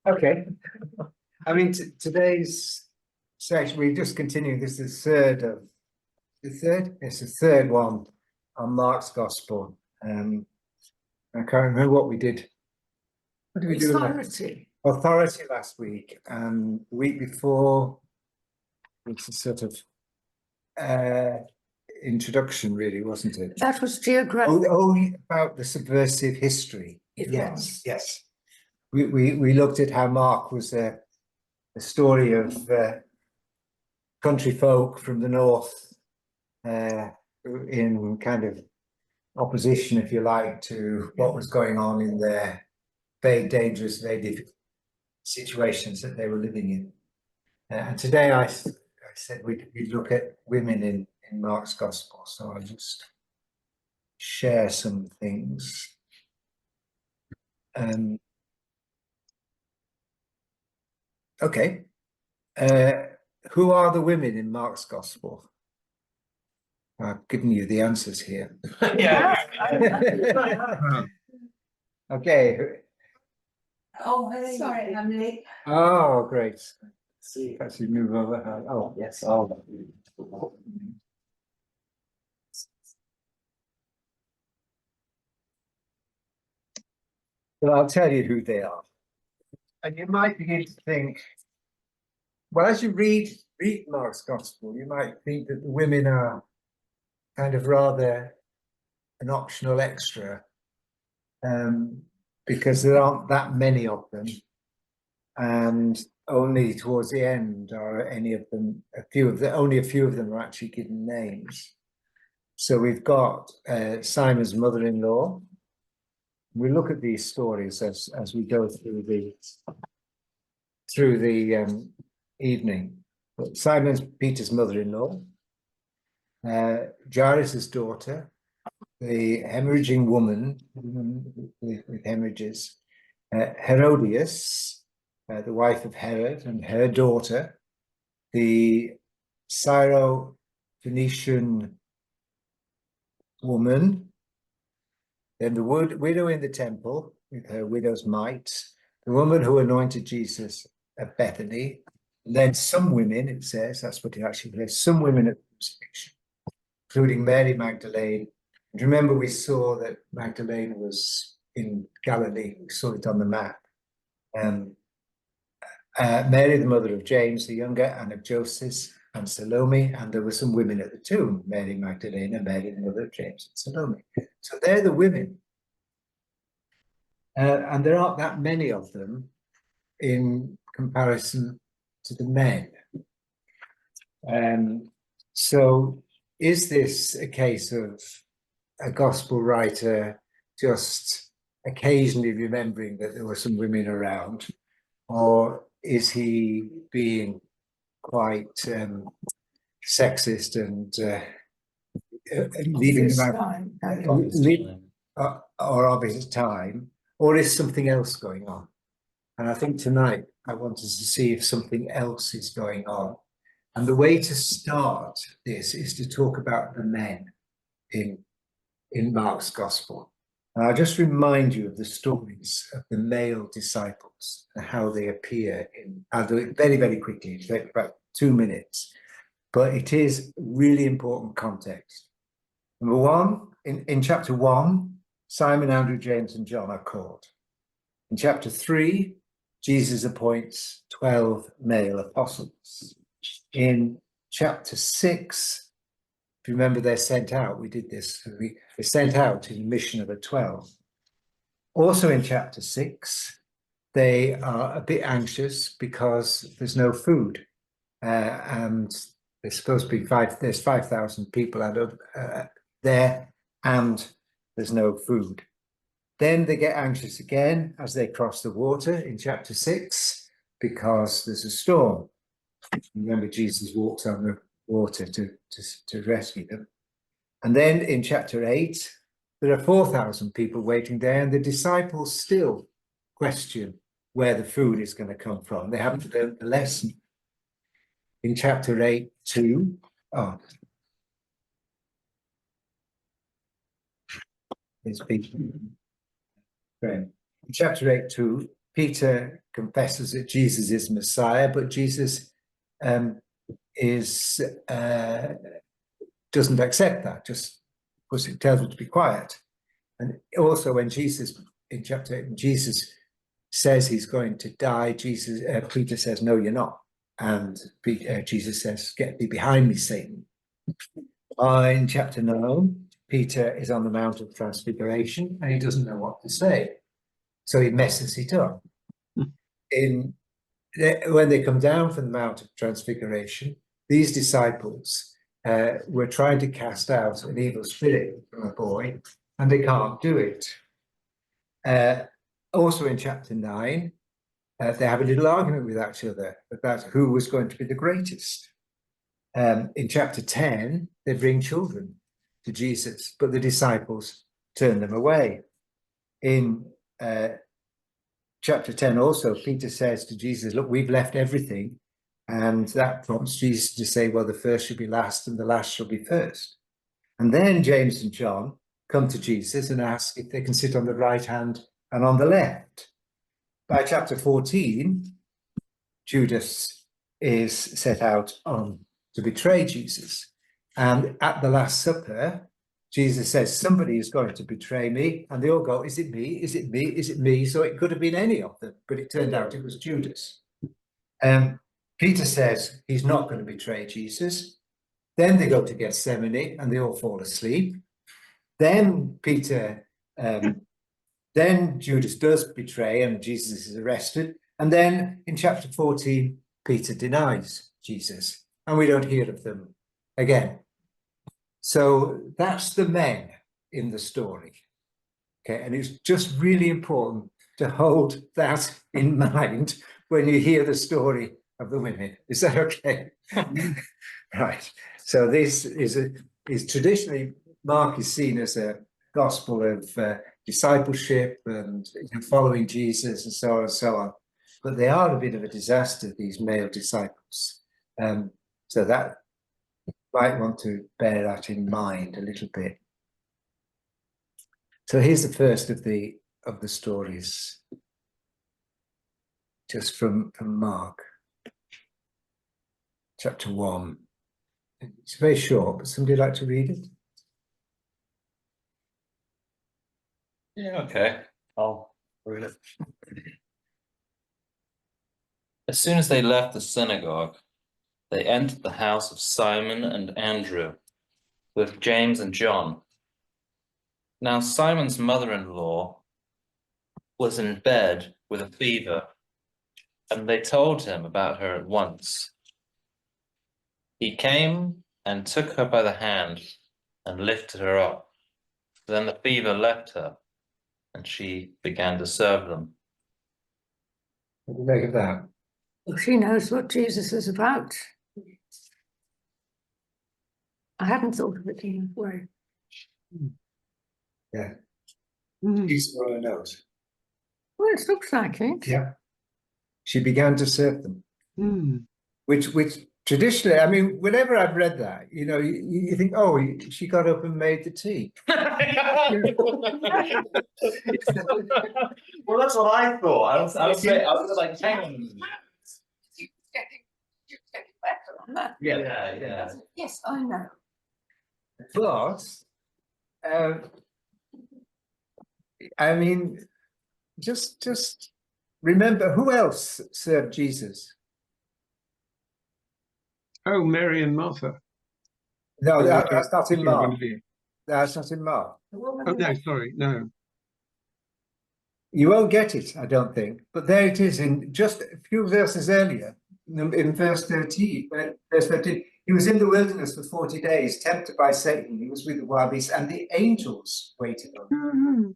Okay. I mean, today's section, we just continue. This is the third of the third. It's the third one on Mark's Gospel. I can't remember what we did. What did we do? Authority last week, and the week before, it's a sort of introduction, really, wasn't it? That was geographic. Oh, about the subversive history. Yes. We looked at how Mark was a story of country folk from the north in kind of opposition, if you like, to what was going on in their very dangerous, very difficult situations that they were living in. And today I said we'd look at women in Mark's Gospel. So I'll just share some things. Okay. Who are the women in Mark's Gospel? I've given you the answers here. Yeah. Okay. Oh, hey. Sorry, I'm late. Oh, great. See, as you move over. Oh, yes. Oh. Well, I'll tell you who they are. And you might begin to think, well, as you read Mark's Gospel, you might think that the women are kind of rather an optional extra, because there aren't that many of them, and only towards the end are any of them. Only a few of them are actually given names. So we've got Simon's mother-in-law. We look at these stories as we go through the evening. But Simon's Peter's mother-in-law, Jairus's daughter, the hemorrhaging woman with hemorrhages, Herodias, the wife of Herod, and her daughter, the Syro-Phoenician woman, then the widow in the temple with her widow's mite, the woman who anointed Jesus at Bethany, and then some women, it says, that's what it actually says, some women at the crucifixion, including Mary Magdalene. And remember, we saw that Magdalene was in Galilee. We saw it on the map. Mary, the mother of James the younger, and of Joseph and Salome, and there were some women at the tomb, Mary Magdalene, Mary, the mother of James and Salome. So they're the women. And there aren't that many of them in comparison to the men. So is this a case of a gospel writer just occasionally remembering that there were some women around, or is he being quite sexist and leaving them out, or of his time, or is something else going on? And I think tonight I want us to see if something else is going on. And the way to start this is to talk about the men in Mark's Gospel. And I'll just remind you of the stories of the male disciples and how they appear I'll do it very, very quickly, it'll take about 2 minutes, but it is really important context. Number one, in chapter 1, Simon, Andrew, James, and John are called. In chapter 3, Jesus appoints 12 male apostles. In chapter 6, if you remember, they're sent out. We did this. They're sent out in a mission of the 12. Also in chapter 6, they are a bit anxious because there's no food. And there's supposed to be there's 5,000 people there, and there's no food. Then they get anxious again as they cross the water in chapter 6 because there's a storm. Remember, Jesus walks on the water to rescue them. And then in chapter 8, there are 4,000 people waiting there, and the disciples still question where the food is going to come from. They haven't learned the lesson. In chapter 8, 2, there's people. In chapter 8, 2, Peter confesses that Jesus is Messiah, but Jesus is doesn't accept that, just tells him to be quiet. And also when Jesus, in chapter 8, Jesus says he's going to die, Peter says, no, you're not. And Jesus says, get thee behind me, Satan. In chapter 9, Peter is on the Mount of Transfiguration and he doesn't know what to say. So he messes it up. When they come down from the Mount of Transfiguration, these disciples were trying to cast out an evil spirit from a boy, and they can't do it. Also in chapter 9, they have a little argument with each other about who was going to be the greatest. In chapter 10, they bring children to Jesus, but the disciples turn them away. In chapter 10 also, Peter says to Jesus, look, we've left everything. And that prompts Jesus to say, well, the first shall be last and the last shall be first. And then James and John come to Jesus and ask if they can sit on the right hand and on the left. By chapter 14, Judas is set out to betray Jesus. And at the Last Supper, Jesus says, somebody is going to betray me. And they all go, is it me? Is it me? Is it me? So it could have been any of them, but it turned out it was Judas. Peter says he's not going to betray Jesus. Then they go to Gethsemane and they all fall asleep. Then then Judas does betray and Jesus is arrested. And then in chapter 14, Peter denies Jesus and we don't hear of them again. So that's the men in the story. Okay, and it's just really important to hold that in mind when you hear the story of the women. Is that okay? Right. So this is traditionally, Mark is seen as a gospel of discipleship and following Jesus and so on and so on. But they are a bit of a disaster, these male disciples. So that might want to bear that in mind a little bit. So here's the first of the stories, just from Mark, chapter 1. It's very short, but somebody like to read it? Yeah, okay. I'll read it. As soon as they left the synagogue, they entered the house of Simon and Andrew with James and John. Now Simon's mother-in-law was in bed with a fever, and they told him about her at once. He came and took her by the hand and lifted her up. Then the fever left her, and she began to serve them. What do you make of that? Well, she knows what Jesus is about. I hadn't thought of it in that way. Yeah. Mm. She's what I know. Well, it looks like it. Yeah. She began to serve them. Mm. Which traditionally, I mean, whenever I've read that, you think, oh, she got up and made the tea. Well, that's what I thought. I was like, hang on a minute. Yeah. Yes, I know. But, I mean, just remember, who else served Jesus? Oh, Mary and Martha. No, Oh, that's not in sorry, Mark. Guinevere. That's not in Mark. Oh, no, sorry, no. You won't get it, I don't think. But there it is in just a few verses earlier, in verse 13. Verse 13, he was in the wilderness for 40 days, tempted by Satan. He was with the wild beasts, and the angels waited on him.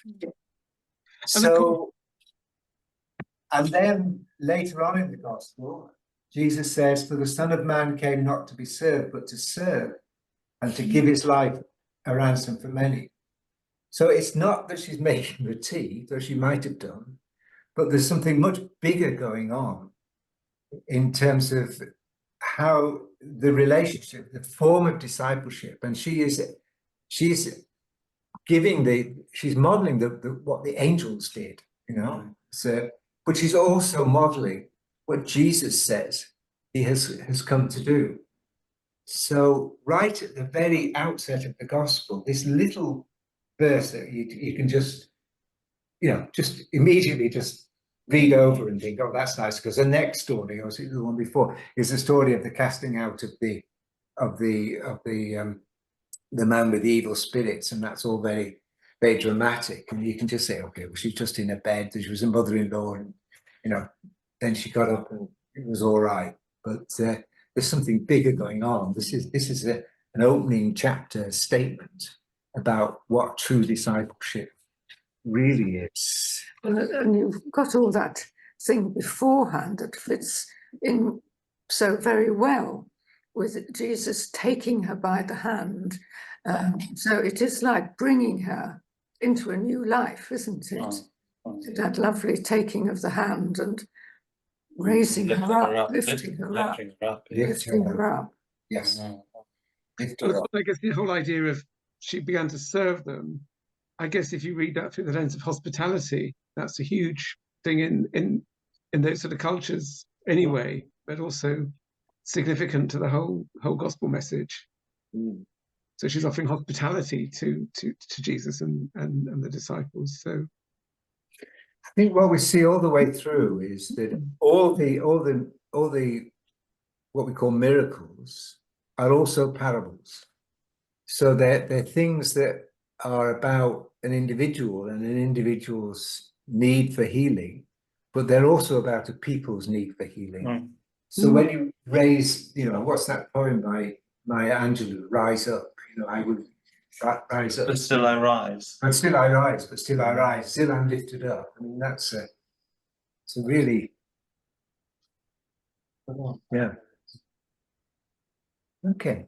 Mm-hmm. So, and then later on in the gospel, Jesus says, for the Son of Man came not to be served, but to serve, and to give his life a ransom for many. So it's not that she's making the tea, though she might have done, but there's something much bigger going on in terms of how the relationship, the form of discipleship, and she's modeling what the angels did, So, but she's also modeling what Jesus says he has come to do. So right at the very outset of the gospel, this little verse that you can just, just immediately just read over and think, oh, that's nice, because the next story, or the one before, is the story of the casting out of the man with the evil spirits, and that's all very, very dramatic. And you can just say, okay, well, she's just in a bed. She was a mother-in-law, and then she got up and it was all right. But there's something bigger going on. This is an opening chapter statement about what true discipleship really is. And you've got all that thing beforehand that fits in so very well with Jesus taking her by the hand. So it is like bringing her into a new life, isn't it? That lovely taking of the hand and raising her up, lifting her up. Yes. Well, I guess the whole idea of she began to serve them, I guess if you read that through the lens of hospitality, that's a huge thing in those sort of cultures anyway, but also significant to the whole gospel message. So she's offering hospitality to Jesus and the disciples. So I think what we see all the way through is that all the what we call miracles are also parables. So they're things that are about an individual and an individual's need for healing, but they're also about a people's need for healing. So when you raise, what's that poem by Maya Angelou, Rise Up, I would rise up. But still I rise. But still I rise, but still I rise, still I'm lifted up. I mean, it's a really, yeah. Okay.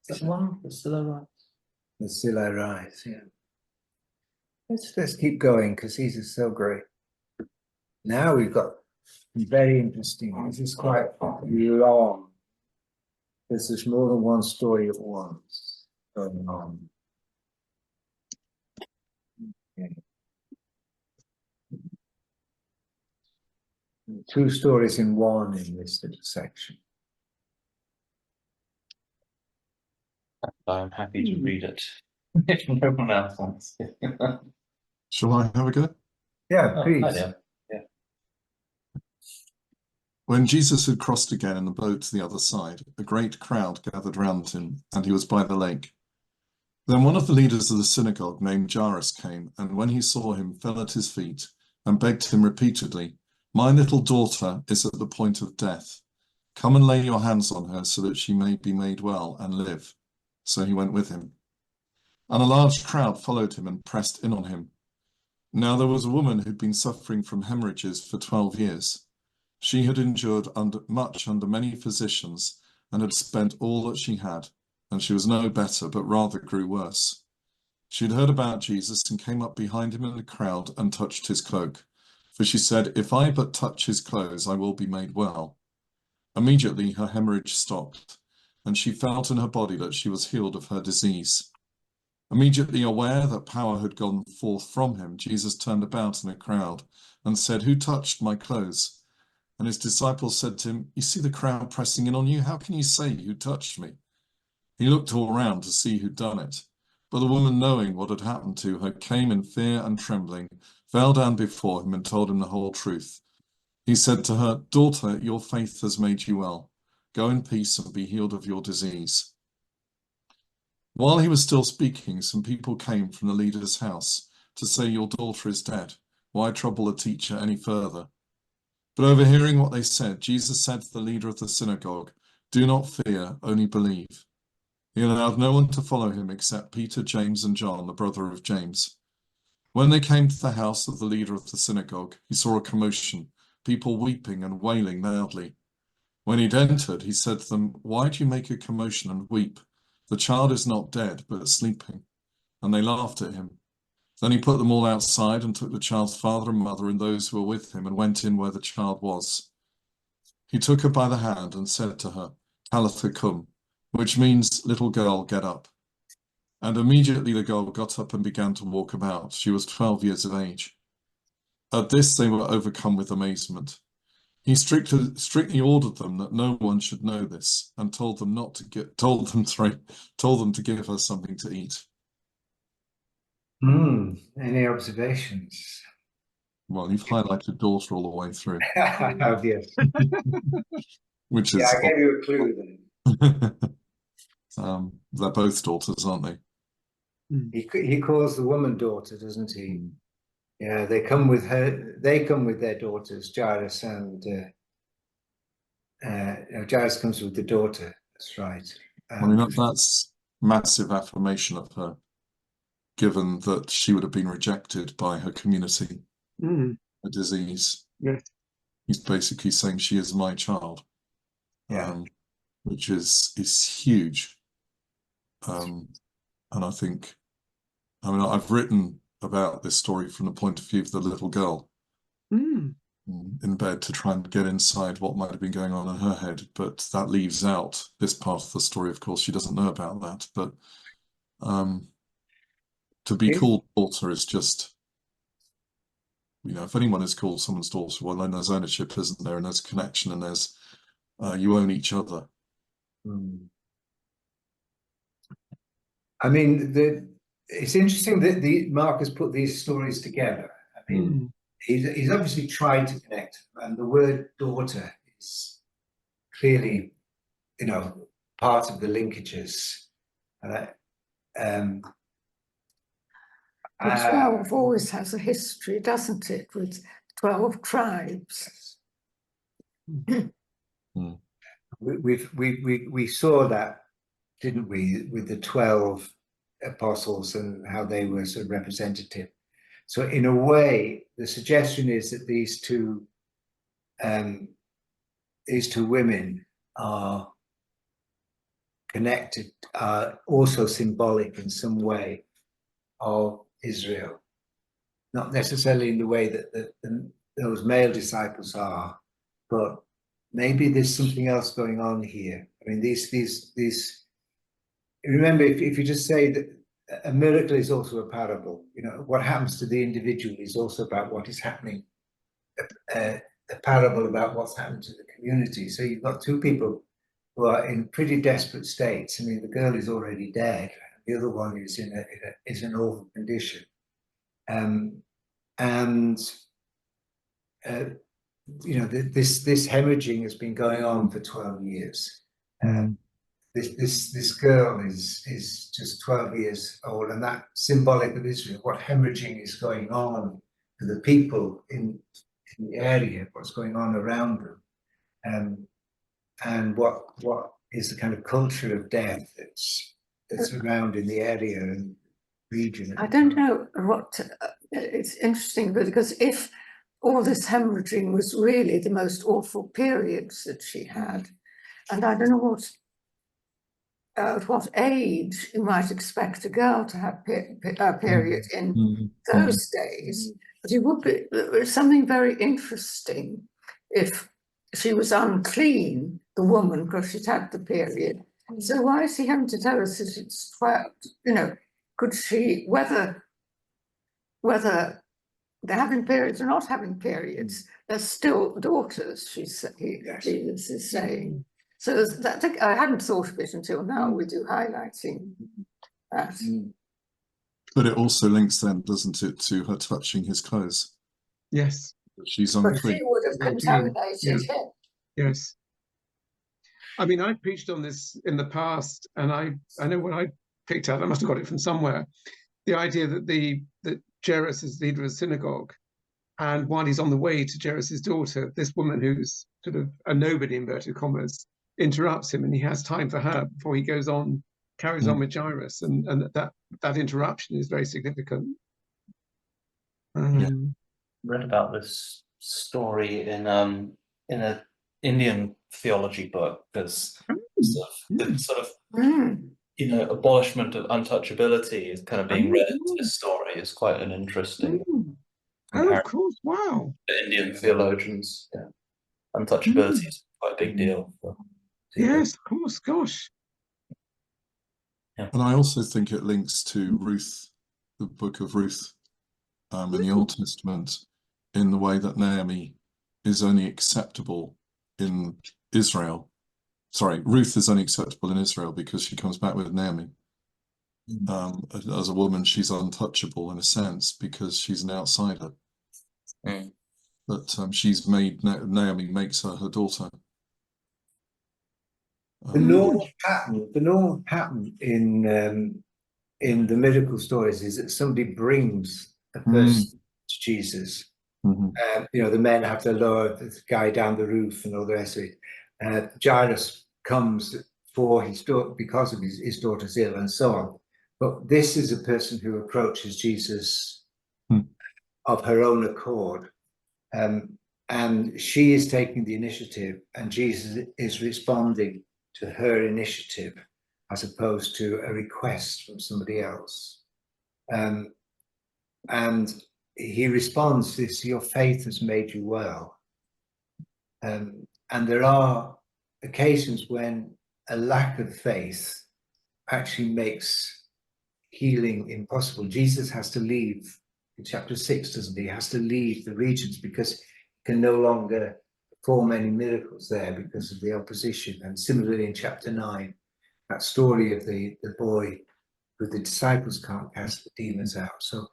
But still I rise. But still I rise, yeah. Let's keep going, because these are so great. Now we've got very interesting. This is quite long. There's more than one story at once going on. Okay. Two stories in one in this little section. I'm happy to read it if no one else wants to. Shall I have a go? Yeah, please. Yeah. When Jesus had crossed again in the boat to the other side, a great crowd gathered round him, and he was by the lake. Then one of the leaders of the synagogue named Jairus came, and when he saw him, fell at his feet and begged him repeatedly, "My little daughter is at the point of death. Come and lay your hands on her so that she may be made well and live." So he went with him. And a large crowd followed him and pressed in on him. Now there was a woman who'd been suffering from hemorrhages for 12 years. She had endured much under many physicians and had spent all that she had, and she was no better, but rather grew worse. She had heard about Jesus and came up behind him in the crowd and touched his cloak. For she said, "If I but touch his clothes, I will be made well." Immediately her hemorrhage stopped, and she felt in her body that she was healed of her disease. Immediately aware that power had gone forth from him, Jesus turned about in a crowd and said, "Who touched my clothes?" And his disciples said to him, "You see the crowd pressing in on you. How can you say, 'Who touched me?'" He looked all round to see who'd done it. But the woman, knowing what had happened to her, came in fear and trembling, fell down before him and told him the whole truth. He said to her, "Daughter, your faith has made you well. Go in peace and be healed of your disease." While he was still speaking, some people came from the leader's house to say, "Your daughter is dead. Why trouble the teacher any further?" But overhearing what they said, Jesus said to the leader of the synagogue, "Do not fear, only believe." He allowed no one to follow him except Peter, James, and John, the brother of James. When they came to the house of the leader of the synagogue, he saw a commotion, people weeping and wailing loudly. When he'd entered, he said to them, "Why do you make a commotion and weep? The child is not dead, but sleeping." And they laughed at him. Then he put them all outside and took the child's father and mother and those who were with him and went in where the child was. He took her by the hand and said to her, "Talitha cum," which means, "Little girl, get up." And immediately the girl got up and began to walk about. She was 12 years of age. At this they were overcome with amazement. He strictly ordered them that no one should know this, and told them to give her something to eat. Any observations? Well, you've highlighted daughter all the way through, I have, yes. which Yeah, is I gave you a clue then. they're both daughters, aren't they? He calls the woman daughter, doesn't he? Yeah, they come with their daughters, Jairus and Jairus comes with the daughter. That's right. I mean, that's massive affirmation of her, given that she would have been rejected by her community, a disease. Yes. He's basically saying she is my child, which is huge. And I think, I mean, I've written about this story from the point of view of the little girl in bed to try and get inside what might have been going on in her head, but that leaves out this part of the story. Of course, she doesn't know about that, but to be called daughter is just, if anyone is called someone's daughter, well, then there's ownership, isn't there? And there's connection, and there's you own each other. I mean, it's interesting that Mark has put these stories together. I mean, he's obviously tried to connect, and the word daughter is clearly, part of the linkages. The 12 always has a history, doesn't it, with 12 tribes? We saw that, didn't we, with the 12 apostles and how they were sort of representative. So in a way, the suggestion is that these two women are connected, are also symbolic in some way of Israel, not necessarily in the way that those male disciples are, but maybe there's something else going on here. I mean, these. Remember, if you just say that a miracle is also a parable, what happens to the individual is also about what is happening. A parable about what's happened to the community. So you've got two people who are in pretty desperate states. I mean, the girl is already dead. The other one is in an awful condition. This hemorrhaging has been going on for 12 years. This girl is just 12 years old, and that's symbolic of Israel. What hemorrhaging is going on for the people in the area, what's going on around them, and what is the kind of culture of death that's around in the area and region. I don't know what it's interesting, because if all this hemorrhaging was really the most awful periods that she had, and I don't know at what age you might expect a girl to have a period in those days, but it would be something very interesting if she was unclean, the woman, because she'd had the period. So why is he having to tell us that it's 12? Could she, whether they're having periods or not having periods, they're still daughters, Jesus is saying. So that, I hadn't thought of it until now with you highlighting that. But it also links then, doesn't it, to her touching his clothes? Yes. She's But unclean. she would have contaminated him. Yes. I mean, I preached on this in the past, and I know what I picked out, I must have got it from somewhere, the idea that Jairus is leader of the synagogue, and while he's on the way to Jairus's daughter, this woman who's sort of a nobody, inverted commas, interrupts him, and he has time for her before he carries on with Jairus, and that interruption is very significant. Read about this story in an Indian theology book. There's sort of abolishment of untouchability is kind of being read into this story. Is quite an interesting. Oh, of course! Wow. The Indian theologians, untouchability is quite a big deal. Yes, of course. Gosh. And I also think it links to Ruth, the book of Ruth, in the Old Testament, in the way that Naomi is only acceptable in Israel. Sorry, Ruth is only acceptable in Israel because she comes back with Naomi. As a woman, she's untouchable in a sense because she's an outsider. But she's made, Naomi makes her daughter. The normal pattern in the miracle stories is that somebody brings a person to Jesus. You know, the men have to lower the guy down the roof and all the rest of it. Jairus comes for his daughter because of his daughter's ill and so on. But this is a person who approaches Jesus of her own accord. And she is taking the initiative, and Jesus is responding to her initiative as opposed to a request from somebody else. And he responds to this, your faith has made you well. And there are occasions when a lack of faith actually makes healing impossible. Jesus has to leave in chapter 6, doesn't he? He has to leave the regions because he can no longer perform any miracles there because of the opposition. And similarly in chapter 9, that story of the boy who the disciples can't cast the demons out. So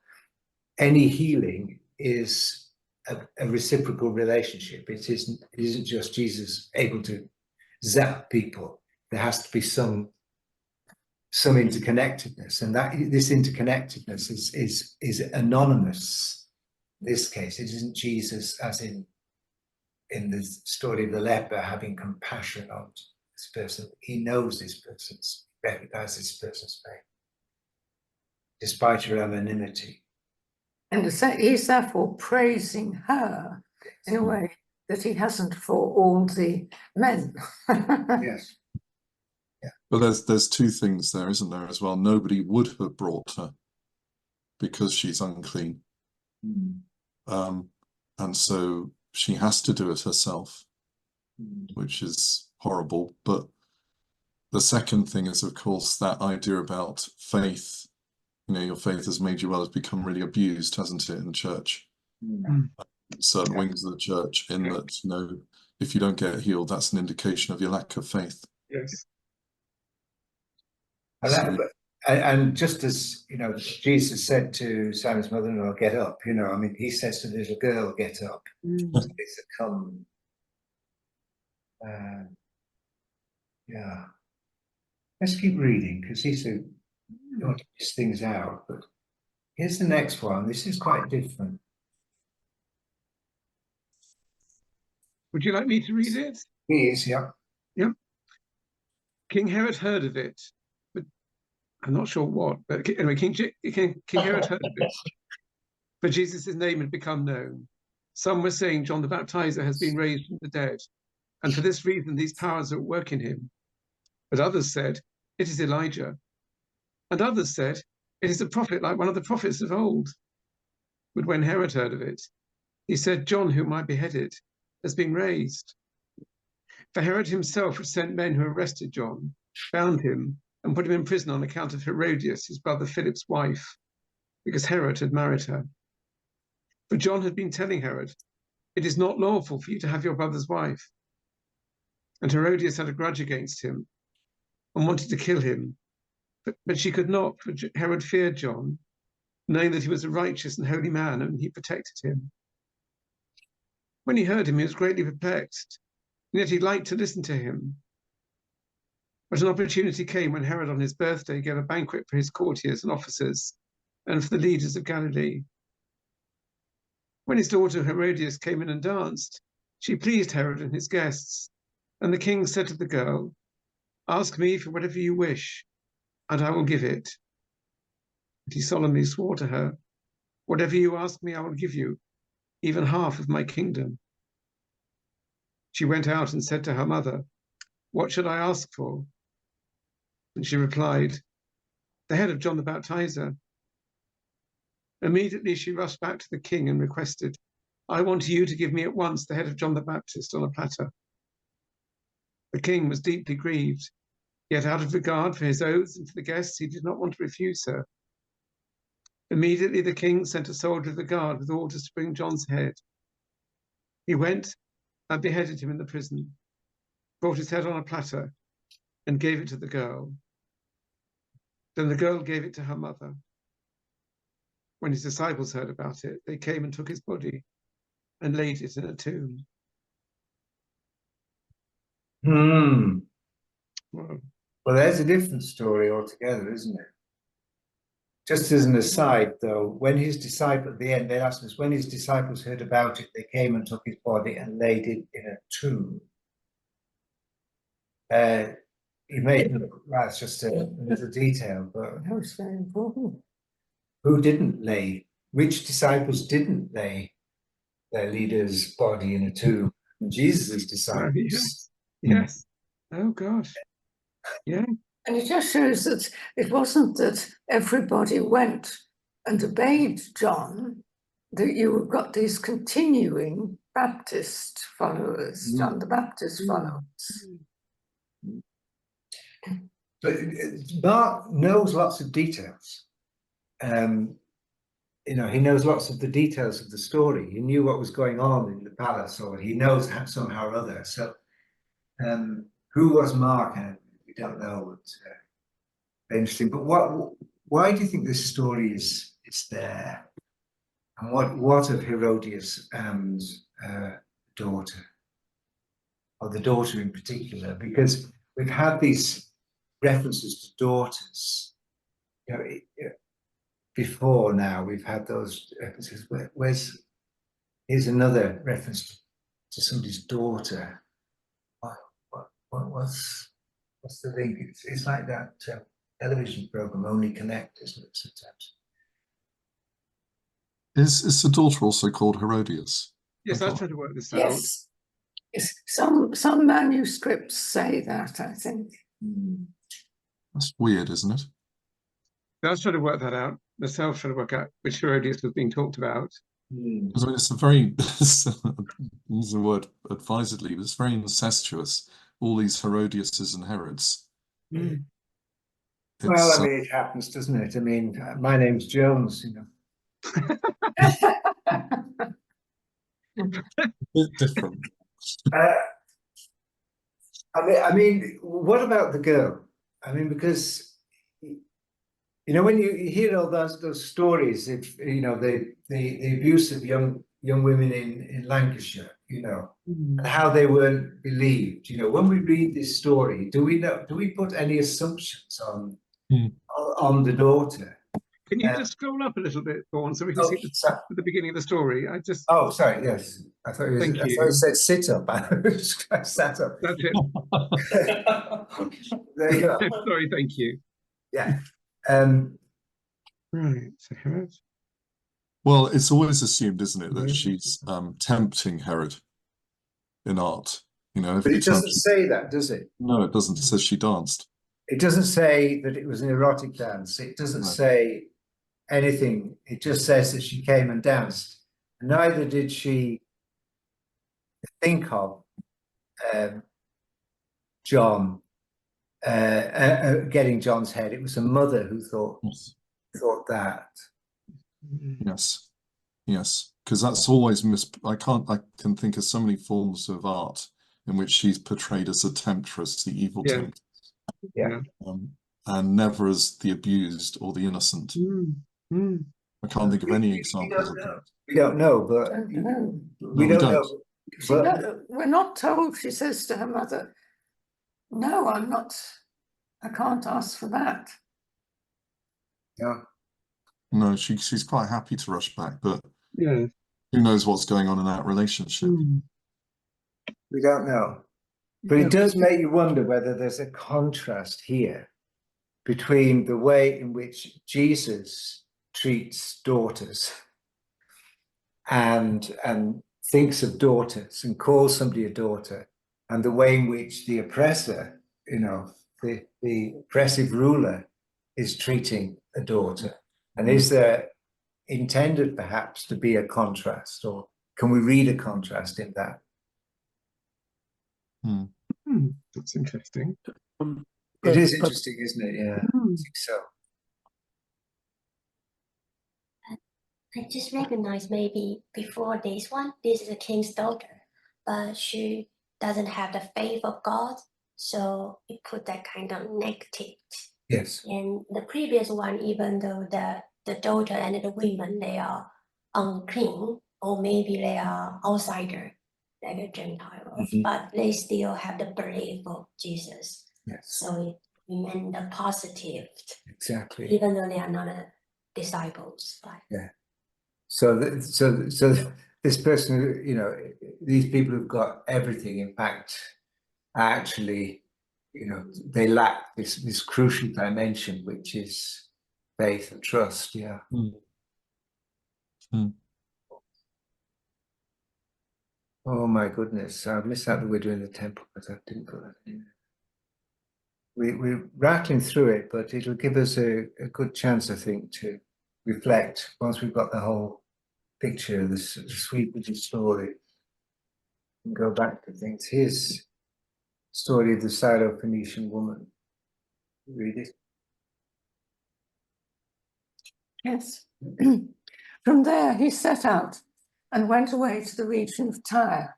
any healing is a reciprocal relationship. It isn't just Jesus able to zap people. There has to be some interconnectedness, and that this interconnectedness is anonymous. In this case, it isn't Jesus, as in the story of the leper, having compassion on this person. He knows this person's, recognizes this person's faith, despite her anonymity. And he's therefore praising her in a way that he hasn't for all the men. Yes. But there's two things there, isn't there, as well? Nobody would have brought her because she's unclean. And so she has to do it herself, which is horrible. But the second thing is, of course, that idea about faith. You know, your faith has made you well has become really abused, hasn't it, in church? Certain wings of the church, in that, you know, if you don't get healed, that's an indication of your lack of faith. Yes. And just as, you know, Jesus said to Simon's mother-in-law, get up, you know, I mean, he says to the little girl, get up. It's a come. Yeah. Let's keep reading, because these are, you don't want to miss things out. But here's the next one. This is quite different. Would you like me to read it? Please, yeah. Yep. King Herod heard of it, but I'm not sure what. But anyway, King Herod heard of it. For Jesus' name had become known. Some were saying John the Baptizer has been raised from the dead, and for this reason these powers are at work in him. But others said, it is Elijah. And others said, it is a prophet like one of the prophets of old. But when Herod heard of it, he said, John, whom I beheaded, has been raised. For Herod himself had sent men who arrested John, bound him, and put him in prison on account of Herodias, his brother Philip's wife, because Herod had married her. For John had been telling Herod, it is not lawful for you to have your brother's wife. And Herodias had a grudge against him and wanted to kill him. But she could not, for Herod feared John, knowing that he was a righteous and holy man, and he protected him. When he heard him, he was greatly perplexed, and yet he liked to listen to him. But an opportunity came when Herod on his birthday gave a banquet for his courtiers and officers, and for the leaders of Galilee. When his daughter Herodias came in and danced, she pleased Herod and his guests, and the king said to the girl, ask me for whatever you wish, and I will give it. And he solemnly swore to her, whatever you ask me, I will give you, even half of my kingdom. She went out and said to her mother, what should I ask for? And she replied, the head of John the Baptizer. Immediately she rushed back to the king and requested, I want you to give me at once the head of John the Baptist on a platter. The king was deeply grieved, Yet out of regard for his oaths and for the guests, he did not want to refuse her. Immediately the king sent a soldier of the guard with orders to bring John's head. He went and beheaded him in the prison, brought his head on a platter, and gave it to the girl. Then the girl gave it to her mother. When his disciples heard about it, they came and took his body and laid it in a tomb. Hmm. Well, Well, there's a different story altogether, isn't it? Just as an aside, though, when his disciples, at the end, they asked us, when his disciples heard about it, they came and took his body and laid it in a tomb. You may think that's just a little detail, but That was very important. who didn't lay? Which disciples didn't lay their leader's body in a tomb? Jesus' disciples. yes. Yes. Oh, gosh. Yeah. And it just shows that it wasn't that everybody went and obeyed John, that you got these continuing Baptist followers, John the Baptist followers. But Mark knows lots of details. You know, he knows lots of the details of the story. He knew what was going on in the palace, or he knows somehow or other. So, who was Mark? We don't know. It's interesting. But why do you think this story is there? And what of Herodias and daughter, or the daughter in particular? Because we've had these references to daughters. You know, before now we've had those references. Here's another reference to somebody's daughter. What's the link? It's like that television program, Only Connect, isn't it? Sometimes. Is the daughter also called Herodias? Yes, I was trying to work this out. Yes. Yes. Some manuscripts say that, I think. That's weird, isn't it? I was trying to work that out myself, trying to work out which Herodias was being talked about. Because I mean, it's a very, use the word advisedly, but it's very incestuous. All these Herodiases and Herods. Mm. Well, I mean, it happens, doesn't it? I mean, my name's Jones, you know. bit different. I mean, what about the girl? I mean, because you know, when you hear all those stories, if you know the abuse of young women in Lancashire, you know, and how they weren't believed. You know, when we read this story, do we put any assumptions on the daughter? Can you just scroll up a little bit, Vaughan, so we can see the beginning of the story? Oh, sorry. Yes, I thought it said sit up. I sat up. That's it. There you go. Sorry, thank you. Yeah. Right. So Herod. Well, it's always assumed, isn't it, that she's tempting Herod in art. You know, But it doesn't say that, does it? No, it doesn't. It says she danced. It doesn't say that it was an erotic dance. It doesn't say anything. It just says that she came and danced. Neither did she think of John getting John's head. It was her mother who thought that. Yes, because that's always I can think of so many forms of art in which she's portrayed as a temptress, the evil temptress. Yeah. And never as the abused or the innocent. I can't think of any examples of that. We don't know, but we don't know. But we're not told. She says to her mother, "No, I'm not. I can't ask for that." Yeah. No, she's quite happy to rush back, but who knows what's going on in that relationship? We don't know. But it does make you wonder whether there's a contrast here between the way in which Jesus treats daughters and thinks of daughters and calls somebody a daughter, and the way in which the oppressor, you know, the oppressive ruler is treating a daughter. And is there intended perhaps to be a contrast, or can we read a contrast in that? That's interesting. It is interesting, isn't it? Yeah, I think so. I just recognize maybe before this one, this is a king's daughter, but she doesn't have the faith of God, so it put that kind of negative. Yes. And the previous one, even though the daughter and the women, they are unclean, or maybe they are outsider, like a Gentile, but they still have the belief of Jesus. Yes. So it remains the positive, Exactly. even though they are not disciples. But yeah. So this person, you know, these people who've got everything, in fact, actually, you know, they lack this crucial dimension, which is faith and trust. Yeah. Oh my goodness, I missed out that we're doing the temple because I didn't put that in. We're rattling through it, but it'll give us a good chance, I think, to reflect once we've got the whole picture, the sweep of the story, and go back to things. Here's story of the Syro-Phoenician woman. Read it. Yes. From there he set out and went away to the region of Tyre.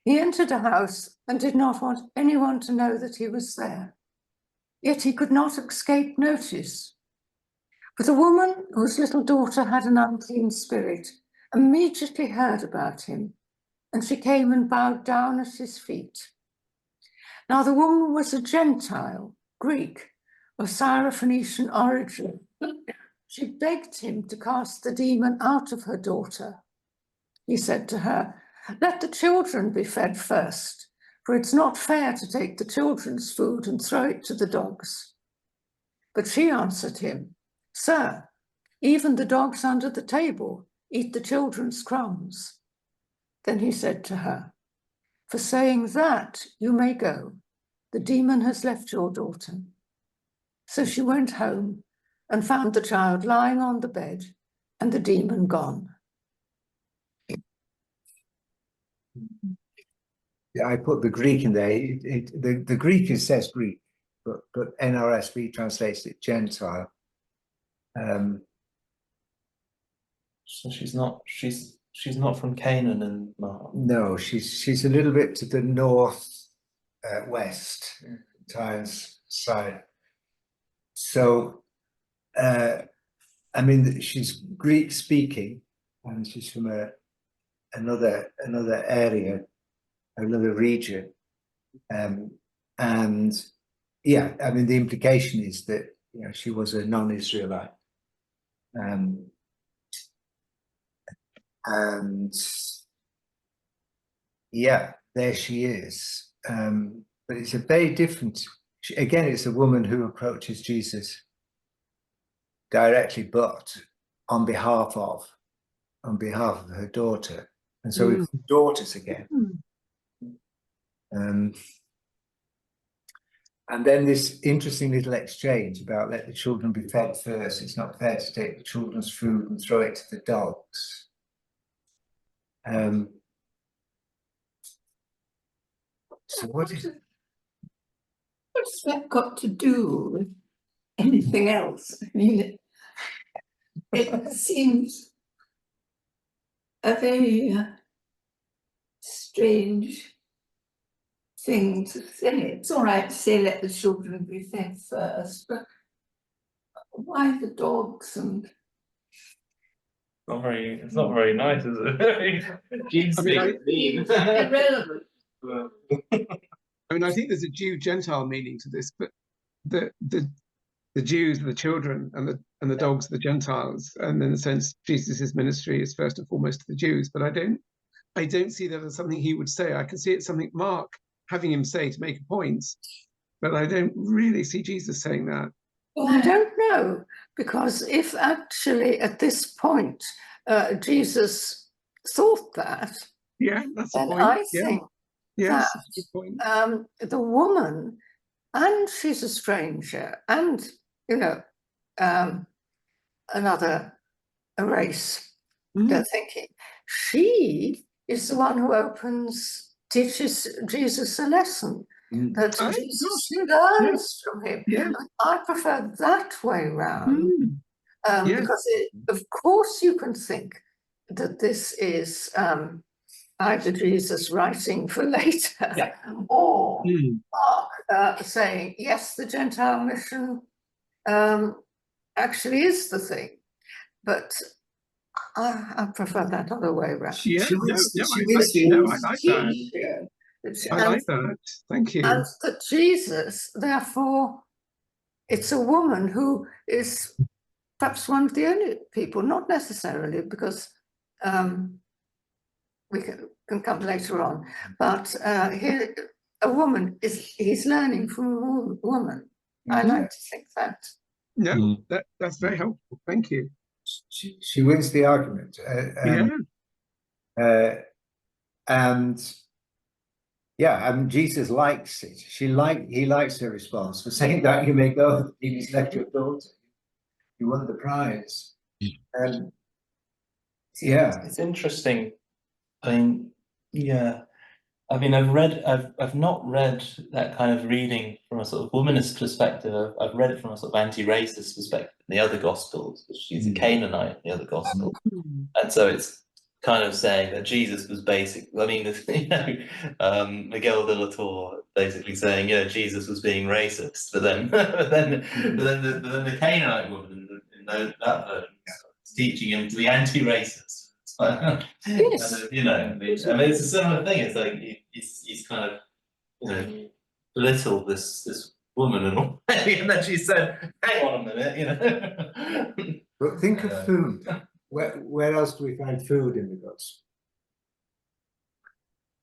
He entered a house and did not want anyone to know that he was there. Yet he could not escape notice. But a woman whose little daughter had an unclean spirit immediately heard about him, and she came and bowed down at his feet. Now the woman was a Gentile, Greek, of Syrophoenician origin. She begged him to cast the demon out of her daughter. He said to her, "Let the children be fed first, for it's not fair to take the children's food and throw it to the dogs." But she answered him, "Sir, even the dogs under the table eat the children's crumbs." Then he said to her, "For saying that, you may go. The demon has left your daughter." So she went home and found the child lying on the bed and the demon gone. Yeah, I put the Greek in there. The Greek says Greek, but NRSV translates it Gentile. So she's not from Canaan and Mark. No, she's a little bit to the north west, Tyre's side. So, I mean, she's Greek speaking, and she's from another area, another region, and yeah, I mean, the implication is that, you know, she was a non-Israelite, and yeah, there she is. But it's a very different. Again, it's a woman who approaches Jesus directly, but on behalf of her daughter, and so it's daughters again. And then this interesting little exchange about let the children be fed first. It's not fair to take the children's food and throw it to the dogs. So what's that got to do with anything else? I mean, it seems a very strange thing to say. It's all right to say let the children be fed first, but why the dogs and It's not very nice, is it? irrelevant? I mean, I think there's a Jew-Gentile meaning to this, but the Jews are the children, and the dogs are the Gentiles, and in a sense, Jesus's ministry is first and foremost to the Jews. But I don't see that as something he would say. I can see it's something Mark having him say to make a point, but I don't really see Jesus saying that. Well, I don't know, because if actually at this point Jesus thought that, Yeah, that's a then point. I think yes, that that's a good point. the woman, and she's a stranger, and you know, another race, they're thinking she is the one who teaches Jesus a lesson. that Oh, Jesus gosh, learns from him. yeah. I prefer that way round. Yes. Because of course you can think that this is either Jesus writing for later or Mark saying, yes, the Gentile mission actually is the thing. But I prefer that other way around. Yeah, She no, wins- no, she I wins the- like that. I like that. Thank you. And that Jesus, therefore, it's a woman who is perhaps one of the only people, not necessarily, because we can come later on, but here, a woman he's learning from a woman. I like to think that. No, that's very helpful. Thank you. She wins the argument. And yeah, and Jesus likes it. He likes her response. For saying that, you may go, he's left your daughter. You won the prize. And yeah, It's interesting. I mean, yeah. I mean, I've not read that kind of reading from a sort of womanist perspective. I've read it from a sort of anti-racist perspective in the other Gospels. She's a Canaanite in the other Gospel, and so it's kind of saying that Jesus was basically. I mean, you know, Miguel de la Torre basically saying, you know, Jesus was being racist, but then, then the Canaanite woman in that version is teaching him to be anti-racist. Yes. You know, I mean, it's a similar thing. It's like he's kind of, you know, belittled this woman and all, and then she said, "Hang on a minute," you know. but think of food. Where else do we find food in the Gospel?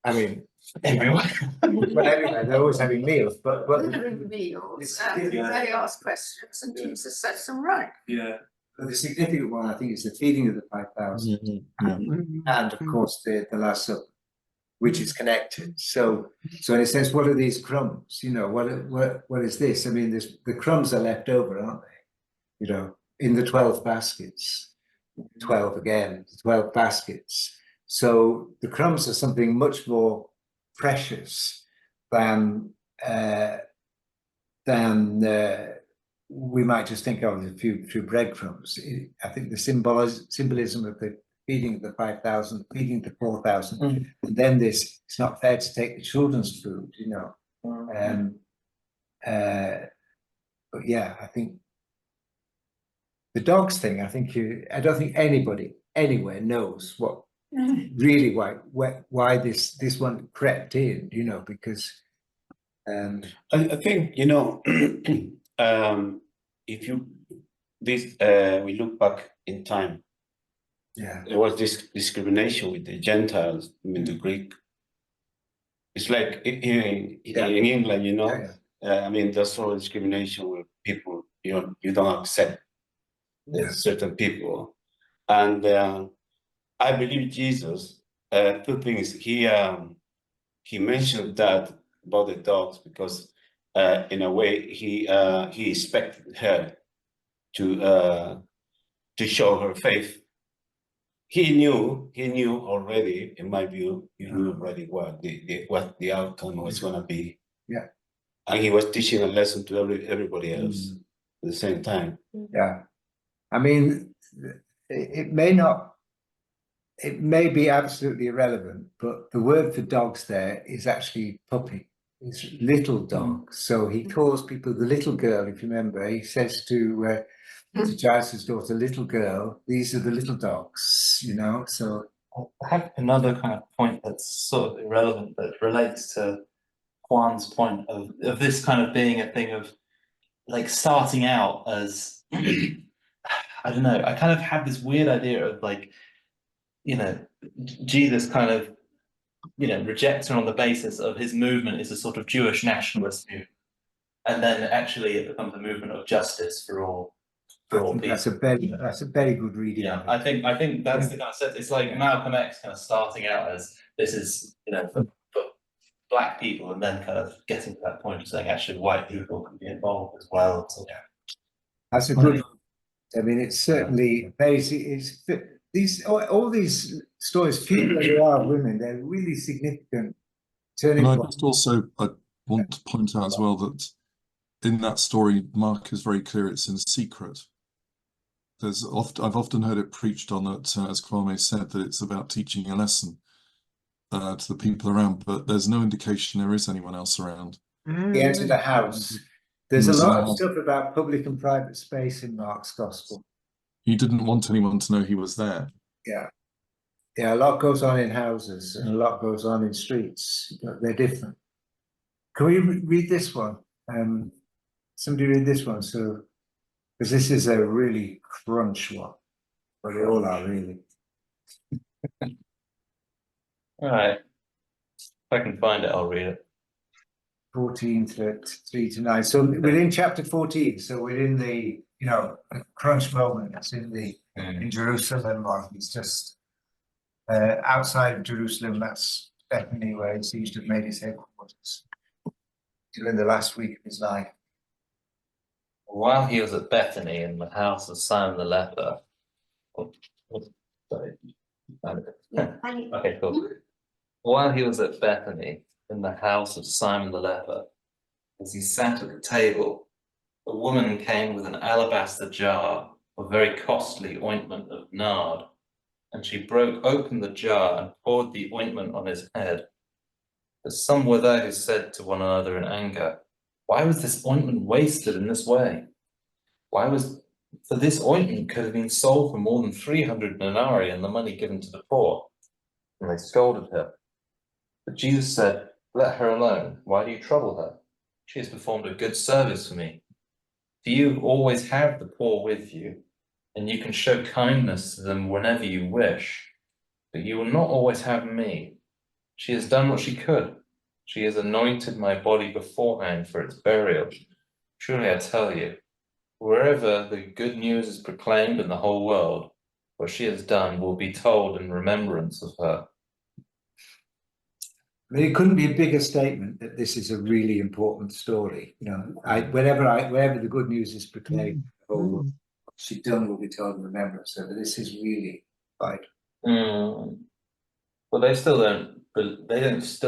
I mean, Everywhere. well, everywhere, they're always having meals, but Having meals, and they ask questions, and Jesus sets them right. Yeah. But the significant one, I think, is the feeding of the 5,000, and of course the Last Supper, which is connected. So in a sense, what are these crumbs? You know, what is this? I mean, the crumbs are left over, aren't they? You know, in the 12 baskets, 12 again, 12 baskets. So the crumbs are something much more precious than we might just think of as a few breadcrumbs. I think the symbolism of the feeding of the 5,000, feeding the 4,000, and then this, it's not fair to take the children's food, you know. But yeah, I think the dogs thing, I don't think anybody anywhere knows what really why this one crept in, you know, because I think, you know, if you we look back in time, there was this discrimination with the Gentiles, I mean the Greek. It's like in England, you know, I mean there's sort of discrimination where people, you know, you don't accept certain people, and I believe Jesus. Two things. He mentioned that about the dogs because in a way he expected her to show her faith. He knew already, in my view, he knew already what the outcome was going to be. Yeah, and he was teaching a lesson to everybody else at the same time. Yeah, I mean, it may be absolutely irrelevant, but the word for dogs there is actually puppy. It's little dog. So he calls people the little girl. If you remember, he says to Jairus' daughter, "Little girl, these are the little dogs." You know. So I have another kind of point that's sort of irrelevant that relates to Juan's point of this kind of being a thing of like starting out as I don't know. I kind of have this weird idea of like, you know, Jesus kind of, you know, rejects her on the basis of his movement is a sort of Jewish nationalist movement, and then actually it becomes a movement of justice for all people. that's a very good reading. Yeah, I think that's the kind of sense. It's like Malcolm X kind of starting out as this is, you know, for black people, and then kind of getting to that point of saying actually white people can be involved as well. So, That's a good. I mean, it's certainly it's these all these stories, few as there are women, they're really significant turning And I points. just also want to point out as well that in that story, Mark is very clear it's in secret. I've often heard it preached on that, as Kwame said, that it's about teaching a lesson to the people around, but there's no indication there is anyone else around. He entered the house. There's a lot of stuff about public and private space in Mark's gospel. He didn't want anyone to know he was there. Yeah. Yeah, a lot goes on in houses and a lot goes on in streets. They're different. Can we read this one? Somebody read this one, so because this is a really crunch one. But they all are really. All right. If I can find it, I'll read it. 14 to 3 to 9. So we're in chapter 14. So we're in the, crunch moment. It's in Jerusalem, or it's just outside of Jerusalem. That's Bethany, where he seems to have made his headquarters during the last week of his life. While he was at Bethany in the house of Simon the leper. Sorry. Okay, cool. While he was at Bethany in the house of Simon the leper, as he sat at the table, a woman came with an alabaster jar of very costly ointment of nard, and she broke open the jar and poured the ointment on his head. But some were there who said to one another in anger, "Why was this ointment wasted in this way? For this ointment could have been sold for more than 300 denarii and the money given to the poor." And they scolded her. But Jesus said, "Let her alone. Why do you trouble her? She has performed a good service for me. For you always have the poor with you, and you can show kindness to them whenever you wish, but you will not always have me. She has done what she could. She has anointed my body beforehand for its burial. Truly I tell you, wherever the good news is proclaimed in the whole world, what she has done will be told in remembrance of her." I mean, it couldn't be a bigger statement that this is a really important story. Wherever the good news is proclaimed, what she's done will be told in remembrance. So this is really vital. Well, they still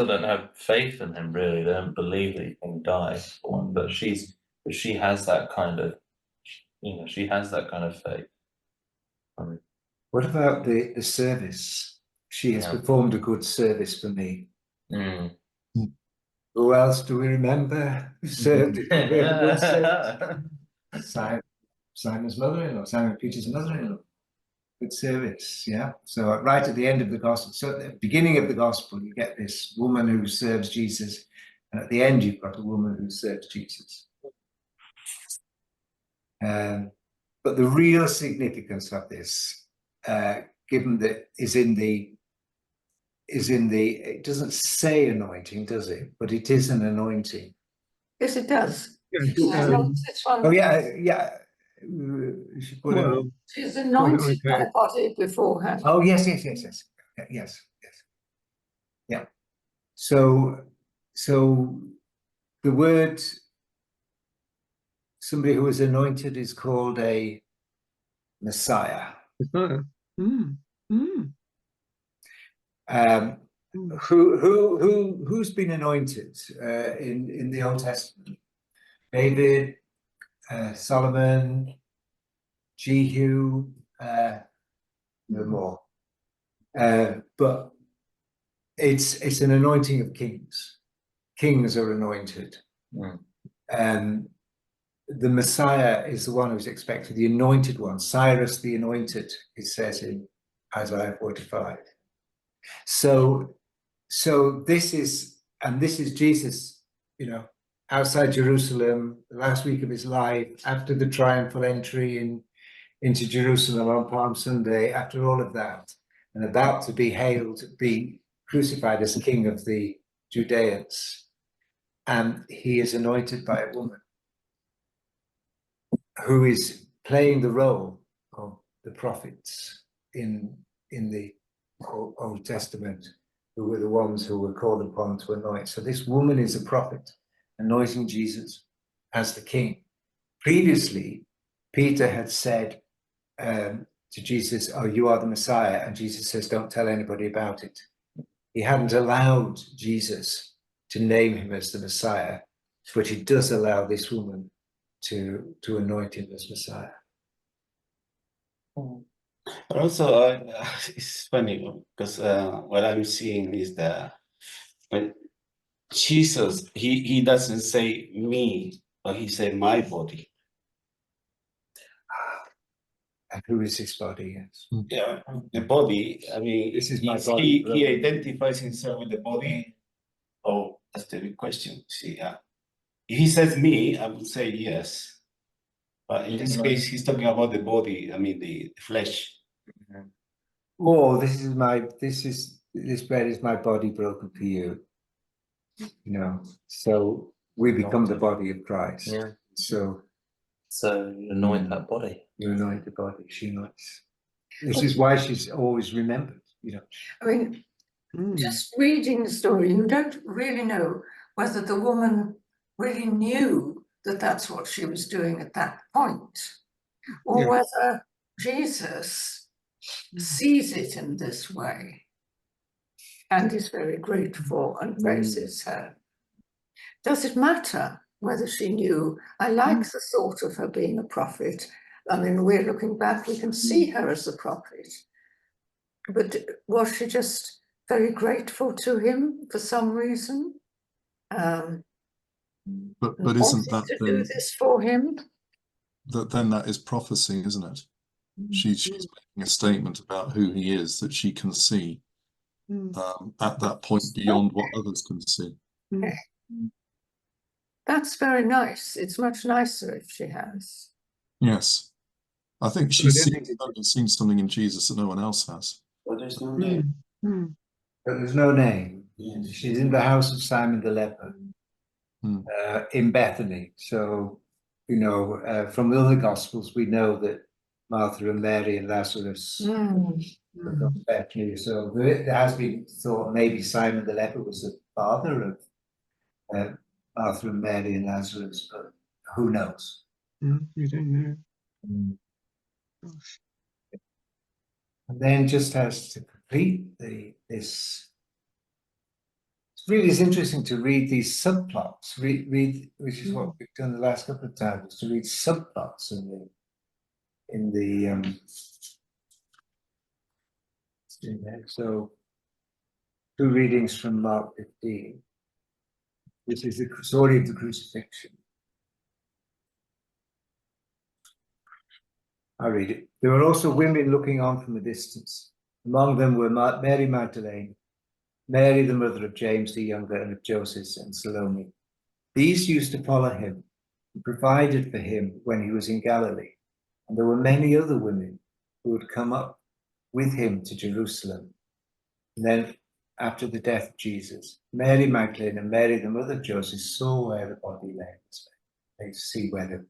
don't have faith in him, really. They don't believe that he can die for one. But she has that kind of, she has that kind of faith. What about the service? She has performed a good service for me. Who else do we remember who served? Simon's mother-in-law, Simon Peter's mother-in-law. Good service, yeah. So right at the end of the gospel, so at the beginning of the gospel, you get this woman who serves Jesus, and at the end, you've got a woman who serves Jesus. But the real significance of this, given that it doesn't say anointing, does it? But it is an anointing. Yes, it does. Oh yeah. She's anointed my body beforehand. Oh yes. Yeah. So the word somebody who is anointed is called a Messiah. Who's been anointed in the Old Testament? David, Solomon, Jehu, no more. But it's an anointing of kings. Kings are anointed. The Messiah is the one who's expected, the anointed one, Cyrus the anointed, it says in Isaiah 45. So this is Jesus, outside Jerusalem, the last week of his life, after the triumphal entry into Jerusalem on Palm Sunday, after all of that, and about to be crucified as king of the Judeans. And he is anointed by a woman who is playing the role of the prophets in the Old Testament, who were the ones who were called upon to anoint. So this woman is a prophet, anointing Jesus as the king. Previously, Peter had said to Jesus, "Oh, you are the Messiah," and Jesus says, "Don't tell anybody about it." He hadn't allowed Jesus to name him as the Messiah, but he does allow this woman to anoint him as Messiah. But also, it's funny because what I'm seeing is that when Jesus, he doesn't say me, but he said my body. And who is his body? Yes. Yeah, the body. I mean, This is my body. He identifies himself with the body. Oh, that's the big question. See, if he says me, I would say yes. But in this case, he's talking about the body. I mean, the flesh. Or this bread is my body broken for you. You know, so we become the body of Christ. Yeah. So you anoint that body. you anoint the body, she anoints. This is why she's always remembered, you know. I mean, just reading the story, you don't really know whether the woman really knew that that's what she was doing at that point, or whether Jesus sees it in this way and is very grateful and praises her. Does it matter whether she knew? I like the thought of her being a prophet. I mean, we're looking back, we can see her as a prophet. But was she just very grateful to him for some reason? But isn't that to do this for him? That is prophecy, isn't it? She's making a statement about who he is that she can see at that point beyond what others can see. That's very nice. It's much nicer if she has. Yes. I think she's seen something in Jesus that no one else has. But there's no name. But there's no name. She's in the house of Simon the leper in Bethany. So, you know, from the other Gospels, we know that Martha and Mary and Lazarus were from Bethany. So there has been thought maybe Simon the leper was the father of Martha and Mary and Lazarus, but who knows? We don't know. And then just as to complete this, it's interesting to read these subplots. Read, which is what we've done the last couple of times, to read subplots in the so 2 readings from Mark 15. This is the story of the crucifixion. I read it. There were also women looking on from a distance. Among them were Mary Magdalene, Mary, the mother of James the younger, and of Joseph, and Salome. These used to follow him and provided for him when he was in Galilee. And there were many other women who had come up with him to Jerusalem. And then, after the death of Jesus, Mary Magdalene and Mary, the mother of Joseph, saw where the body lay. They see where the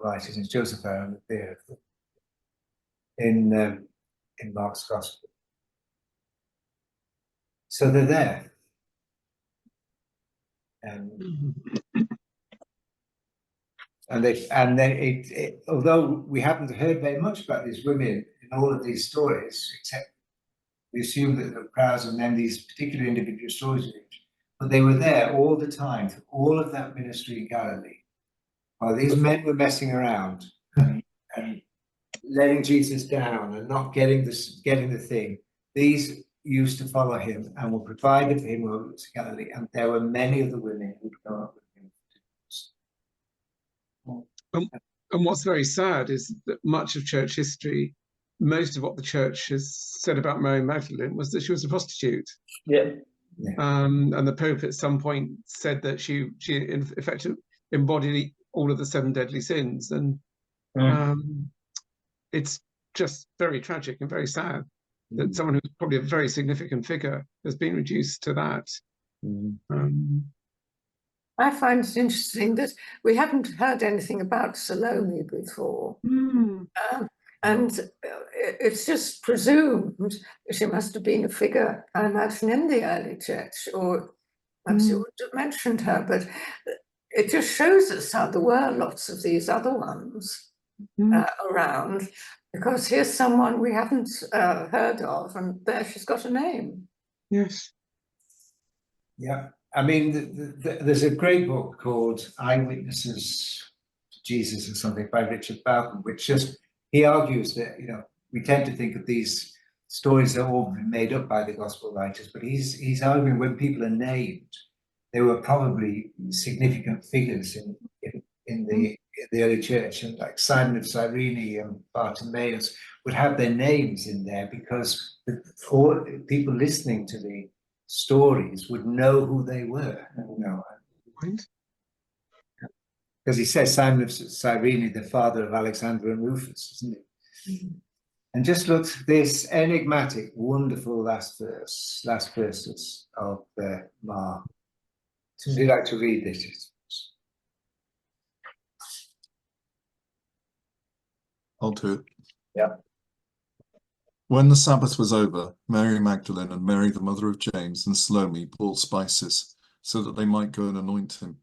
right, it's Joseph Aaron there in Mark's Gospel. So they're there. Although we haven't heard very much about these women in all of these stories, except we assume that the crowds and then these particular individual stories, but they were there all the time for all of that ministry in Galilee. While these men were messing around and letting Jesus down and not getting the thing, these used to follow him and were provided for him over to Galilee, and there were many of the women who'd go up with him. And what's very sad is that much of church history, most of what the church has said about Mary Magdalene was that she was a prostitute. And the Pope at some point said that she in effect embodied all of the 7 deadly sins, and it's just very tragic and very sad that someone who's probably a very significant figure has been reduced to that. I find it interesting that we haven't heard anything about Salome before. And it's just presumed she must have been a figure, I imagine, in the early church, or perhaps you would have mentioned her, but it just shows us how there were lots of these other ones around, because here's someone we haven't heard of, and there she's got a name. Yes. Yeah, I mean, there's a great book called Eyewitnesses to Jesus or something by Richard Bauckham, which just, he argues that, you know, we tend to think of these stories that are all made up by the gospel writers, but he's arguing when people are named, they were probably significant figures in the early church, and like Simon of Cyrene and Bartimaeus would have their names in there because people listening to the stories would know who they were, you know. Right. Because he says Simon of Cyrene, the father of Alexander and Rufus, isn't it? And just look at this enigmatic, wonderful last verses of Mark. Would you like to read this? I'll do it. Yeah. When the Sabbath was over, Mary Magdalene and Mary, the mother of James, and Salome bought spices so that they might go and anoint him.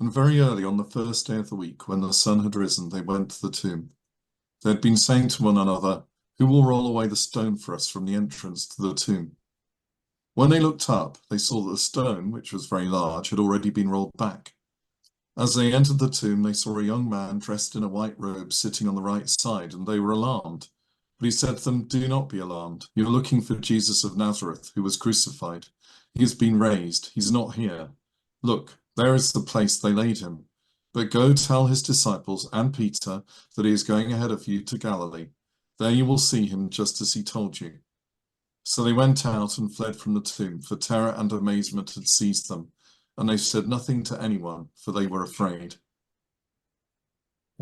And very early on the first day of the week, when the sun had risen, they went to the tomb. They had been saying to one another, "Who will roll away the stone for us from the entrance to the tomb?" When they looked up, they saw that the stone, which was very large, had already been rolled back. As they entered the tomb, they saw a young man dressed in a white robe sitting on the right side, and they were alarmed. But he said to them, "Do not be alarmed. You're looking for Jesus of Nazareth, who was crucified. He has been raised. He's not here. Look, there is the place they laid him. But go tell his disciples and Peter that he is going ahead of you to Galilee. There you will see him just as he told you." So they went out and fled from the tomb, for terror and amazement had seized them, and they said nothing to anyone, for they were afraid.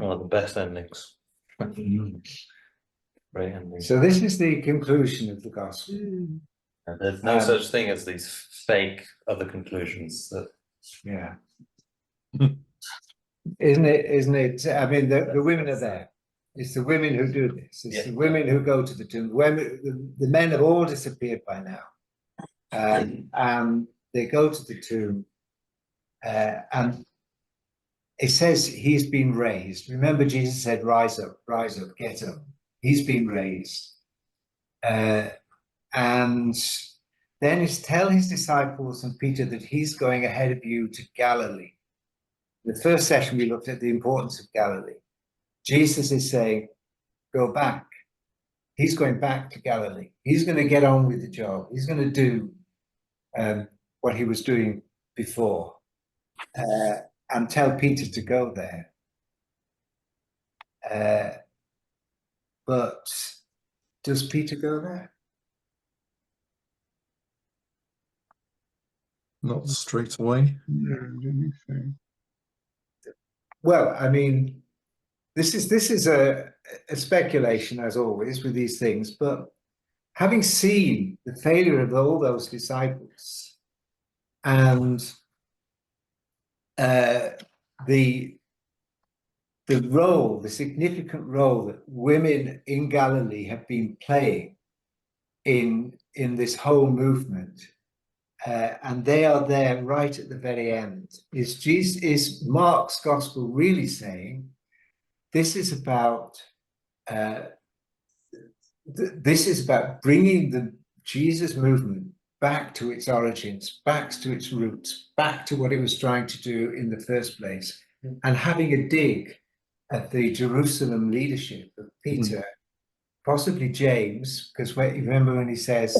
Oh, the best endings. Great endings. So this is the conclusion of the gospel. Mm. And there's no such thing as these fake other conclusions that. Yeah. Isn't it? I mean, the women are there. It's the women who do this. It's the women who go to the tomb. The men have all disappeared by now. And they go to the tomb, and it says he's been raised. Remember, Jesus said, rise up, get up. He's been raised. And then he's tell his disciples and Peter that he's going ahead of you to Galilee. In the first session, we looked at the importance of Galilee. Jesus is saying, go back. He's going back to Galilee. He's going to get on with the job. He's going to do what he was doing before, and tell Peter to go there. But does Peter go there? Not straight away. No, I don't think so. Well, I mean, this is a speculation, as always with these things, but having seen the failure of all those disciples and the role, the significant role that women in Galilee have been playing in this whole movement, and they are there right at the very end. Is Mark's gospel really saying this is about bringing the Jesus movement back to its origins, back to its roots, back to what it was trying to do in the first place, and having a dig at the Jerusalem leadership of Peter, possibly James, because you remember when he says,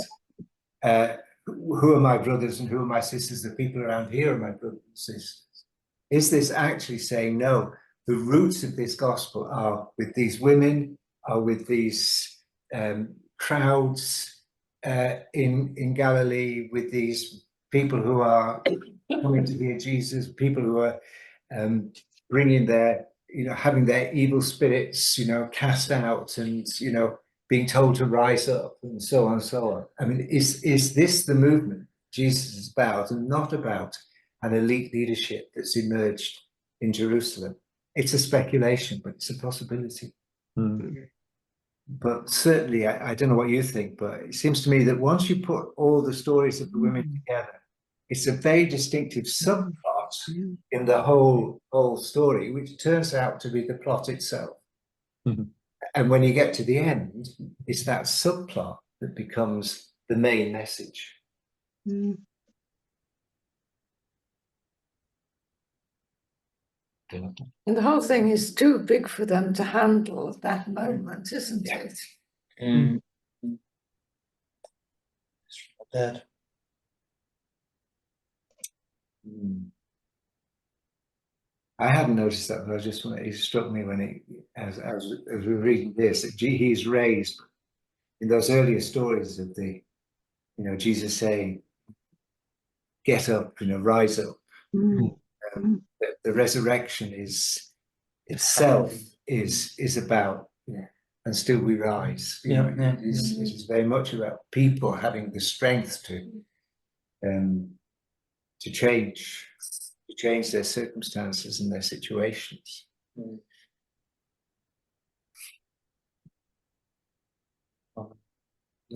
who are my brothers and who are my sisters? The people around here are my brothers and sisters. Is this actually saying, no, the roots of this gospel are with these women, are with these crowds in Galilee, with these people who are coming to hear Jesus, people who are bringing their, having their evil spirits, cast out, and, being told to rise up, and so on and so on. I mean, is this the movement Jesus is about, and not about an elite leadership that's emerged in Jerusalem? It's a speculation, but it's a possibility. But certainly, I don't know what you think, but it seems to me that once you put all the stories of the women together, it's a very distinctive subplot in the whole story, which turns out to be the plot itself. And when you get to the end, it's that subplot that becomes the main message. And the whole thing is too big for them to handle at that moment, isn't it? Mm. That. I hadn't noticed that, but I just it struck me when as we were reading this, that he's raised in those earlier stories of Jesus saying, "Get up, rise up." The resurrection itself is about, and still we rise. It is very much about people having the strength to change their circumstances and their situations.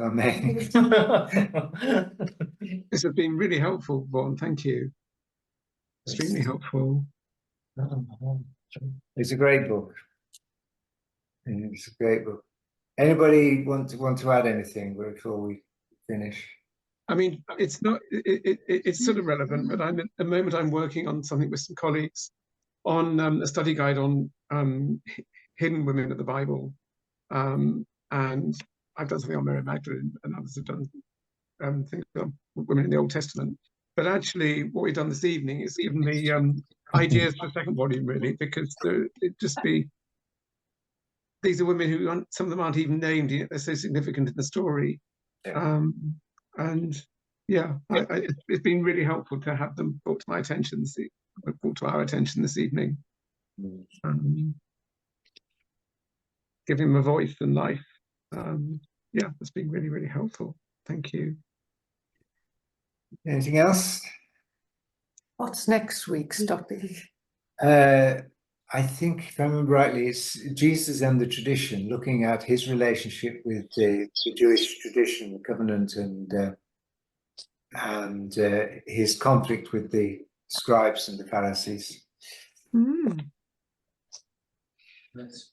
Amen. This has been really helpful, Vaughan. Thank you. Extremely helpful. It's a great book. It's a great book. Anybody want to add anything before we finish? I mean, it's not. It's sort of relevant, but at the moment I'm working on something with some colleagues on a study guide on hidden women of the Bible, and I've done something on Mary Magdalene, and others have done things on women in the Old Testament. But actually, what we've done this evening is given me ideas for the second volume, really, because these are women who some of them aren't even named yet; they're so significant in the story. And yeah, it's been really helpful to have them brought to my attention, brought to our attention this evening. Giving them a voice and life. Yeah, it's been really, really helpful. Thank you. Anything else? What's next week's topic? I think, if I remember rightly, it's Jesus and the tradition, looking at his relationship with the Jewish tradition, the covenant, and his conflict with the scribes and the Pharisees. Mm. Yes.